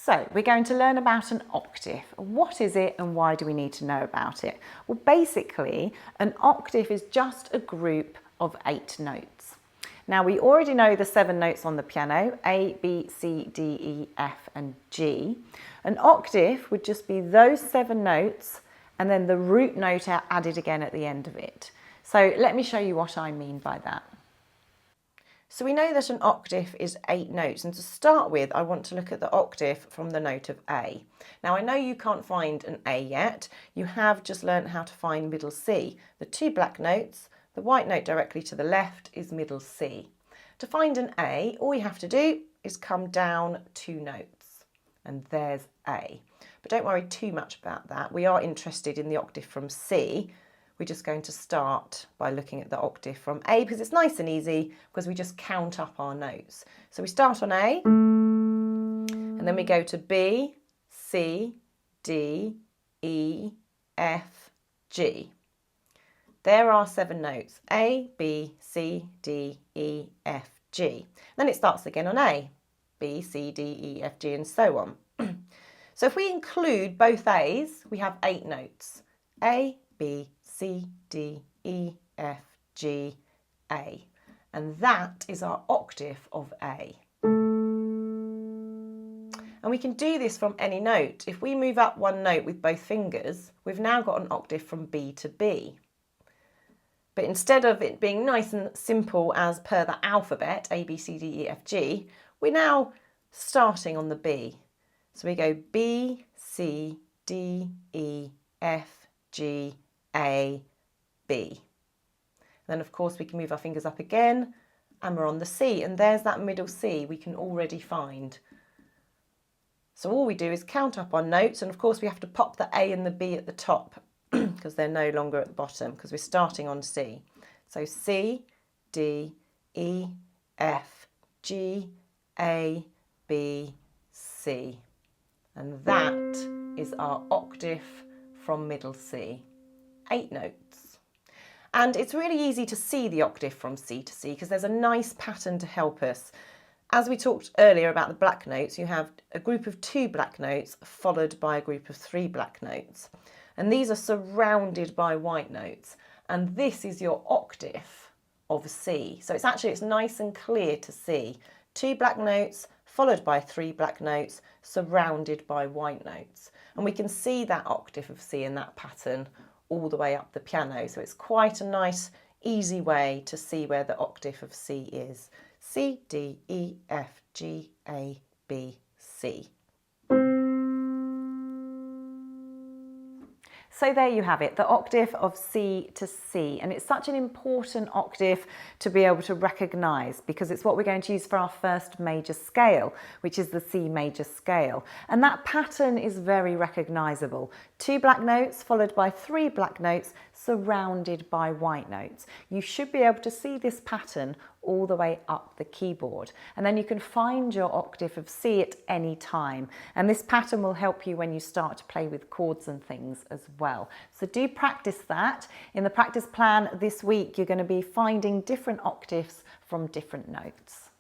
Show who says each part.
Speaker 1: So we're going to learn about an octave. What is it and why do we need to know about it? Well, basically, an octave is just a group of 8 notes. Now, we already know the 7 notes on the piano, A, B, C, D, E, F and G. An octave would just be those 7 notes and then the root note added again at the end of it. So let me show you what I mean by that. So we know that an octave is 8 notes, and to start with I want to look at the octave from the note of A. Now I know you can't find an A yet, you have just learnt how to find middle C. The 2 black notes, the white note directly to the left is middle C. To find an A, all you have to do is come down 2 notes, and there's A. But don't worry too much about that, we are interested in the octave from C. We're just going to start by looking at the octave from A because it's nice and easy because we just count up our notes. So we start on A and then we go to B, C, D, E, F, G. There are 7 notes, A, B, C, D, E, F, G. Then it starts again on A, B, C, D, E, F, G and so on. So if we include both A's, we have 8 notes, A, B, C, D, E, F, G, A. And that is our octave of A. And we can do this from any note. If we move up 1 note with both fingers, we've now got an octave from B to B. But instead of it being nice and simple as per the alphabet, A, B, C, D, E, F, G, we're now starting on the B. So we go B, C, D, E, F, G, A, B. Then of course we can move our fingers up again and we're on the C, and there's that middle C we can already find. So all we do is count up our notes, and of course we have to pop the A and the B at the top because they're no longer at the bottom because we're starting on C. So C, D, E, F, G, A, B, C. And that is our octave from middle C. 8 notes. And it's really easy to see the octave from C to C because there's a nice pattern to help us. As we talked earlier about the black notes, you have a group of 2 black notes followed by a group of 3 black notes. And these are surrounded by white notes. And this is your octave of C. So it's nice and clear to see. 2 black notes followed by 3 black notes surrounded by white notes. And we can see that octave of C in that pattern all the way up the piano. So it's quite a nice, easy way to see where the octave of C is. C, D, E, F, G, A, B, C. So there you have it, the octave of C to C, and it's such an important octave to be able to recognise because it's what we're going to use for our first major scale, which is the C major scale. And that pattern is very recognisable. 2 black notes followed by 3 black notes surrounded by white notes. You should be able to see this pattern all the way up the keyboard, and then you can find your octave of C at any time, and this pattern will help you when you start to play with chords and things as well. So do practice that. In the practice plan this week you're going to be finding different octaves from different notes.